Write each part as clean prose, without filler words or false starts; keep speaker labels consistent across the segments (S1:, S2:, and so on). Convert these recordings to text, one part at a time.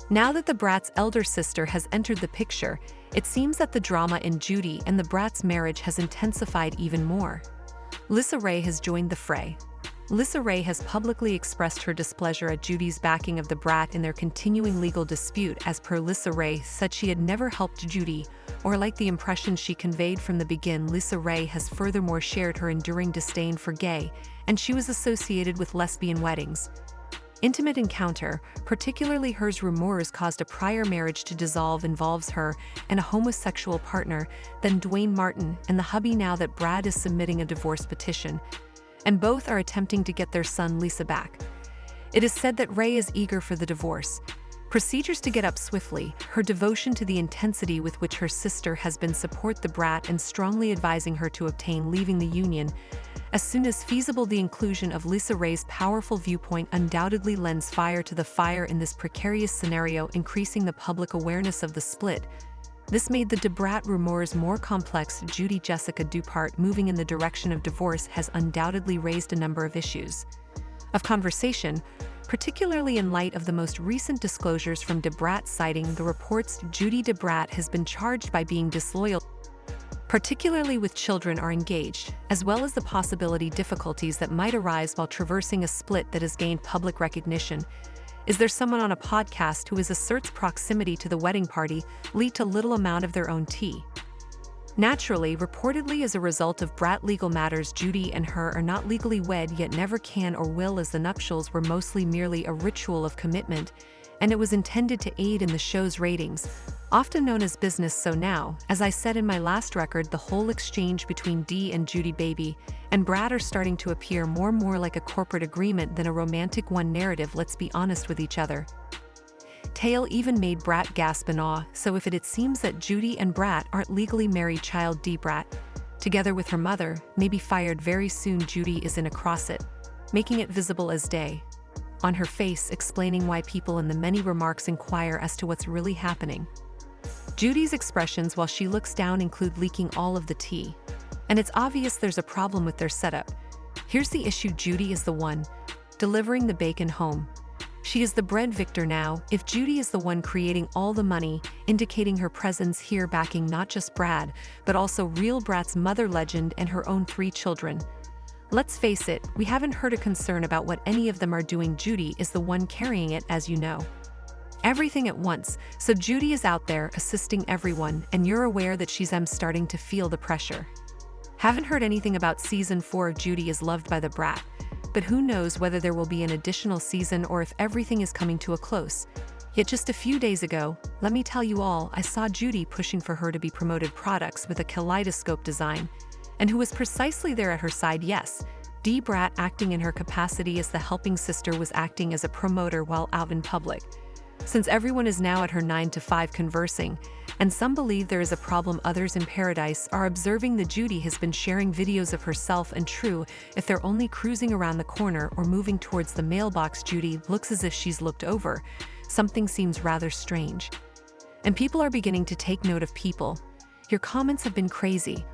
S1: Now that the Brat's elder sister has entered the picture, it seems that the drama in Judy and the Brat's marriage has intensified even more. LisaRaye has joined the fray. LisaRaye has publicly expressed her displeasure at Judy's backing of the Brat in their continuing legal dispute. As per LisaRaye, said she had never helped Judy, or like the impression she conveyed from the begin. LisaRaye has furthermore shared her enduring disdain for gay, and she was associated with lesbian weddings. Intimate encounter, particularly hers rumors caused a prior marriage to dissolve, involves her and a homosexual partner, then Dwayne Martin and the hubby. Now that Brat is submitting a divorce petition, and both are attempting to get their son Lisa back. It is said that Raye is eager for the divorce procedures to get up swiftly. Her devotion to the intensity with which her sister has been support the Brat and strongly advising her to obtain leaving the union as soon as feasible. The inclusion of LisaRaye's powerful viewpoint undoubtedly lends fire to the fire in this precarious scenario, increasing the public awareness of the split. This made the Brat rumors more complex. Judy Jessica Dupart moving in the direction of divorce has undoubtedly raised a number of issues of conversation, particularly in light of the most recent disclosures from Brat. Citing the reports, Judy Brat has been charged by being disloyal, particularly with children are engaged, as well as the possibility difficulties that might arise while traversing a split that has gained public recognition. Is there someone on a podcast who asserts proximity to the wedding party lead to little amount of their own tea? Naturally, reportedly as a result of Brat legal matters, Judy and her are not legally wed yet never can or will, as the nuptials were mostly merely a ritual of commitment, and it was intended to aid in the show's ratings, often known as business. So now, as I said in my last record, the whole exchange between Dee and Judy Baby and Brat are starting to appear more and more like a corporate agreement than a romantic one. Narrative, let's be honest with each other. Tale even made Brat gasp in awe. So if it seems that Judy and Brat aren't legally married, child Dee Brat, together with her mother, may be fired very soon. Judy is in a closet, making it visible as day on her face, explaining why people in the many remarks inquire as to what's really happening. Judy's expressions while she looks down include leaking all of the tea, and it's obvious there's a problem with their setup. Here's the issue: Judy is the one delivering the bacon home. She is the bread victor now. If Judy is the one creating all the money, indicating her presence here, backing not just Brat, but also real Brat's mother legend and her own 3 children. Let's face it, we haven't heard a concern about what any of them are doing. Judy is the one carrying it, as you know. Everything at once, so Judy is out there assisting everyone, and you're aware that she's starting to feel the pressure. Haven't heard anything about season 4 of Judy is loved by the Brat, but who knows whether there will be an additional season or if everything is coming to a close. Yet just a few days ago, let me tell you all, I saw Judy pushing for her to be promoted products with a kaleidoscope design, and who was precisely there at her side. Yes, Dee Brat, acting in her capacity as the helping sister, was acting as a promoter while out in public. Since everyone is now at her 9 to 5 conversing, and some believe there is a problem, others in paradise are observing that Judy has been sharing videos of herself, and true, if they're only cruising around the corner or moving towards the mailbox, Judy looks as if she's looked over. Something seems rather strange. And people are beginning to take note of people. Your comments have been crazy.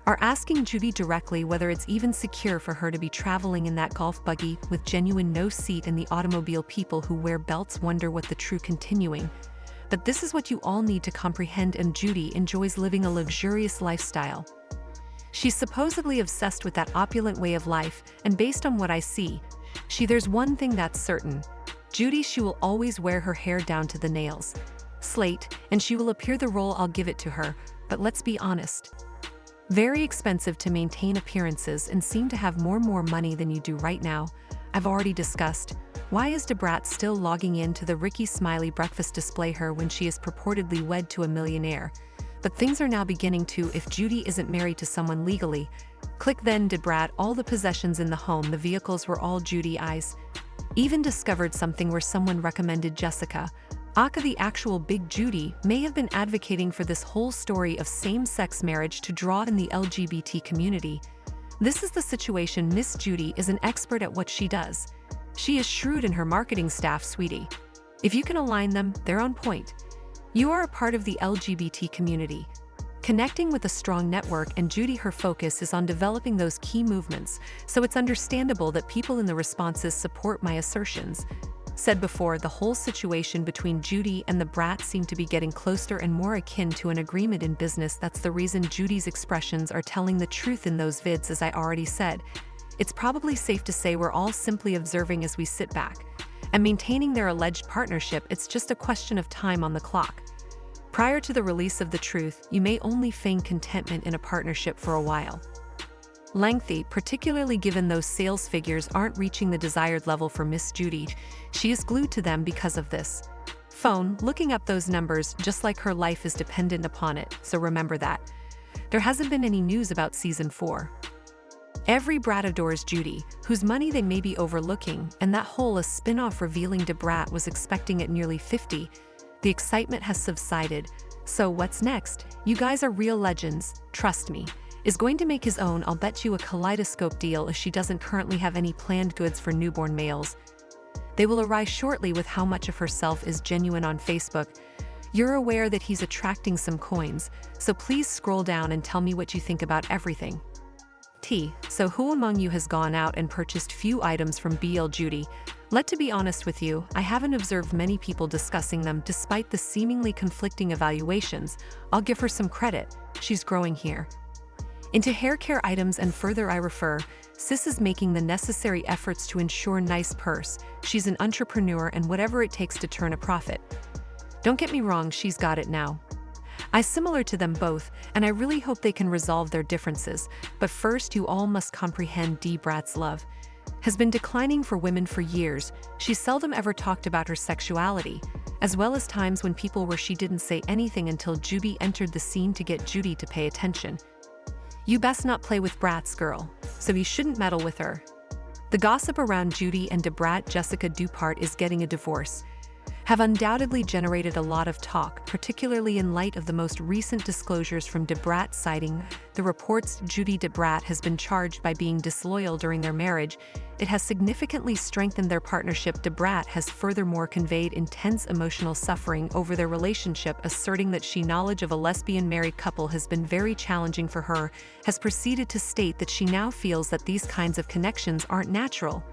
S1: Are asking Judy directly whether it's even secure for her to be traveling in that golf buggy with genuine no seat in the automobile. People who wear belts wonder what the true continuing. But this is what you all need to comprehend, and Judy enjoys living a luxurious lifestyle. She's supposedly obsessed with that opulent way of life, and based on what I see, there's one thing that's certain. Judy, she will always wear her hair down to the nails. Slate, and she will appear the role, I'll give it to her, but let's be honest. Very expensive to maintain appearances and seem to have more money than you do right now. I've already discussed. Why is Brat still logging in to the Ricky Smiley breakfast display her when she is purportedly wed to a millionaire? But things are now beginning to, if Judy isn't married to someone legally. Click then Brat, all the possessions in the home, the vehicles were all Judy eyes. Even discovered something where someone recommended Jessica. Aka, the actual big Judy, may have been advocating for this whole story of same-sex marriage to draw in the LGBT community. This is the situation. Miss Judy is an expert at what she does. She is shrewd in her marketing staff, sweetie. If you can align them, they're on point. You are a part of the LGBT community, connecting with a strong network, and Judy, her focus is on developing those key movements, so it's understandable that people in the responses support my assertions. said before, the whole situation between Judy and the Brat seemed to be getting closer and more akin to an agreement in business. That's the reason Judy's expressions are telling the truth in those vids, as I already said. It's probably safe to say we're all simply observing as we sit back. And maintaining their alleged partnership, it's just a question of time on the clock. Prior to the release of the truth, you may only feign contentment in a partnership for a while. Lengthy, particularly given those sales figures aren't reaching the desired level for Miss Judy. She is glued to them because of this. Phone, looking up those numbers, just like her life is dependent upon it, so remember that. There hasn't been any news about season 4. Every Brat adores Judy, whose money they may be overlooking, and that whole a spin-off revealing Brat was expecting at nearly 50. The excitement has subsided. So what's next? You guys are real legends, trust me. Is going to make his own, I'll bet you, a kaleidoscope deal if she doesn't currently have any planned goods for newborn males. They will arise shortly with how much of herself is genuine on Facebook. You're aware that he's attracting some coins, so please scroll down and tell me what you think about everything. So who among you has gone out and purchased few items from BL Judy? To be honest with you, I haven't observed many people discussing them despite the seemingly conflicting evaluations. I'll give her some credit, she's growing here. Into hair care items and further I refer, sis is making the necessary efforts to ensure nice purse. She's an entrepreneur and whatever it takes to turn a profit. Don't get me wrong, she's got it now. I'm similar to them both, and I really hope they can resolve their differences, but first you all must comprehend Brat's love has been declining for women for years. She seldom ever talked about her sexuality, as well as times when people were she didn't say anything until Judy entered the scene to get Judy to pay attention. You best not play with Brat's girl, so you shouldn't meddle with her. The gossip around Judy and Brat Jessica Dupart is getting a divorce have undoubtedly generated a lot of talk, particularly in light of the most recent disclosures from Brat citing the reports Judy Brat has been charged by being disloyal during their marriage. It has significantly strengthened their partnership. Brat has furthermore conveyed intense emotional suffering over their relationship, asserting that she knowledge of a lesbian married couple has been very challenging for her, has proceeded to state that she now feels that these kinds of connections aren't natural,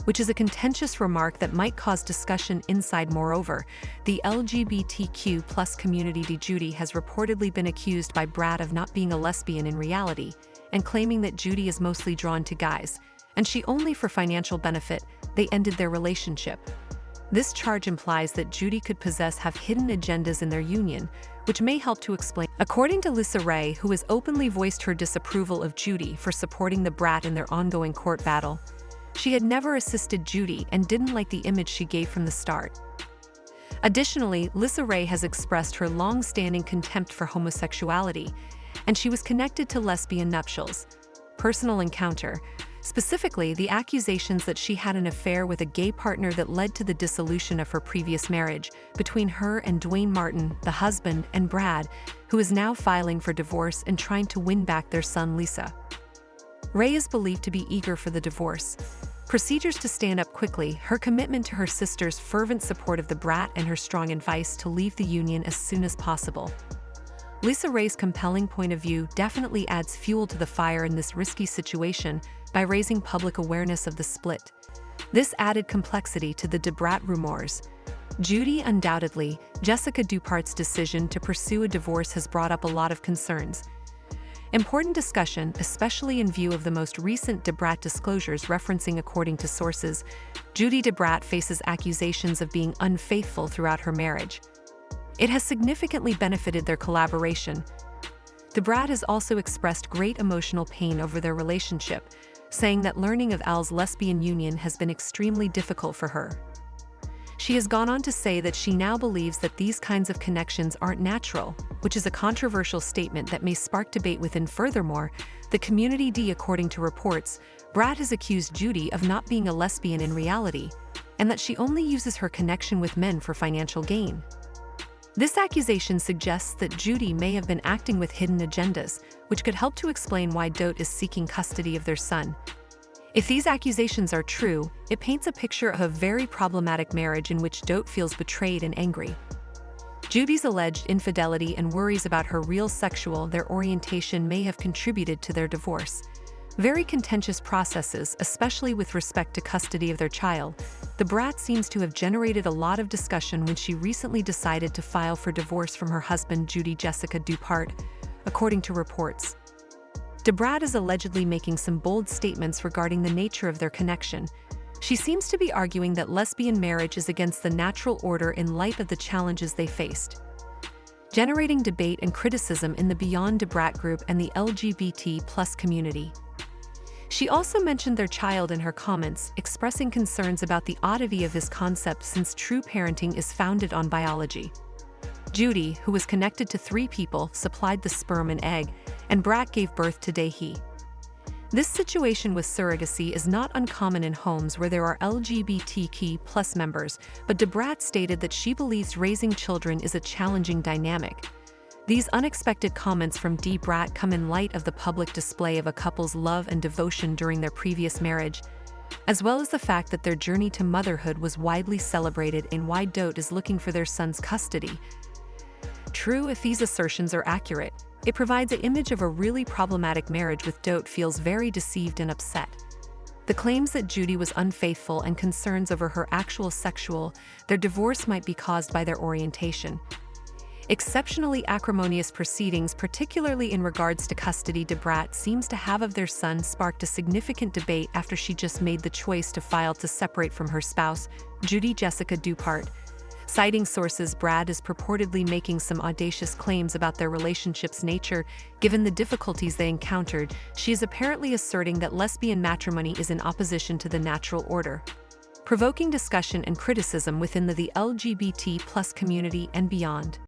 S1: which is a contentious remark that might cause discussion inside. Moreover, the LGBTQ+ community. Judy has reportedly been accused by Brat of not being a lesbian in reality, and claiming that Judy is mostly drawn to guys, and she only for financial benefit. They ended their relationship. This charge implies that Judy could have hidden agendas in their union, which may help to explain. According to LisaRaye, who has openly voiced her disapproval of Judy for supporting the Brat in their ongoing court battle, she had never assisted Judy and didn't like the image she gave from the start. Additionally, LisaRaye has expressed her long-standing contempt for homosexuality, and she was connected to lesbian nuptials. Personal encounter, specifically the accusations that she had an affair with a gay partner that led to the dissolution of her previous marriage between her and Dwayne Martin, the husband, and Brad, who is now filing for divorce and trying to win back their son Lisa. Ray is believed to be eager for the divorce procedures to stand up quickly, her commitment to her sister's fervent support of the Brat, and her strong advice to leave the union as soon as possible. LisaRaye's compelling point of view definitely adds fuel to the fire in this risky situation by raising public awareness of the split. This added complexity to the Brat rumors. Judy, undoubtedly, Jessica Dupart's decision to pursue a divorce has brought up a lot of concerns. Important discussion, especially in view of the most recent Brat disclosures referencing, according to sources, Judy Brat faces accusations of being unfaithful throughout her marriage. It has significantly benefited their collaboration. Brat has also expressed great emotional pain over their relationship, saying that learning of Al's lesbian union has been extremely difficult for her. She has gone on to say that she now believes that these kinds of connections aren't natural, which is a controversial statement that may spark debate within. Furthermore, the community. According to reports, Brat has accused Judy of not being a lesbian in reality, and that she only uses her connection with men for financial gain. This accusation suggests that Judy may have been acting with hidden agendas, which could help to explain why Dote is seeking custody of their son. If these accusations are true, it paints a picture of a very problematic marriage in which Dote feels betrayed and angry. Judy's alleged infidelity and worries about her real sexual orientation may have contributed to their divorce. Very contentious processes, especially with respect to custody of their child. The Brat seems to have generated a lot of discussion when she recently decided to file for divorce from her husband Judy Jessica Dupart, according to reports. Brat is allegedly making some bold statements regarding the nature of their connection. She seems to be arguing that lesbian marriage is against the natural order in light of the challenges they faced, generating debate and criticism in the Beyond Brat group and the LGBT+ community. She also mentioned their child in her comments, expressing concerns about the oddity of this concept since true parenting is founded on biology. Judy, who was connected to 3 people, supplied the sperm and egg, and Brat gave birth to Dahi. This situation with surrogacy is not uncommon in homes where there are LGBTQ+ members, but Brat stated that she believes raising children is a challenging dynamic. These unexpected comments from Brat come in light of the public display of a couple's love and devotion during their previous marriage, as well as the fact that their journey to motherhood was widely celebrated and why Dote is looking for their son's custody. True, if these assertions are accurate, it provides an image of a really problematic marriage with Dote feels very deceived and upset. The claims that Judy was unfaithful and concerns over her actual their divorce might be caused by their orientation. Exceptionally acrimonious proceedings, particularly in regards to custody, Brat seems to have of their son sparked a significant debate after she just made the choice to file to separate from her spouse, Judy Jessica Dupart. Citing sources, Brat is purportedly making some audacious claims about their relationship's nature. Given the difficulties they encountered, she is apparently asserting that lesbian matrimony is in opposition to the natural order, provoking discussion and criticism within the LGBT+ community and beyond.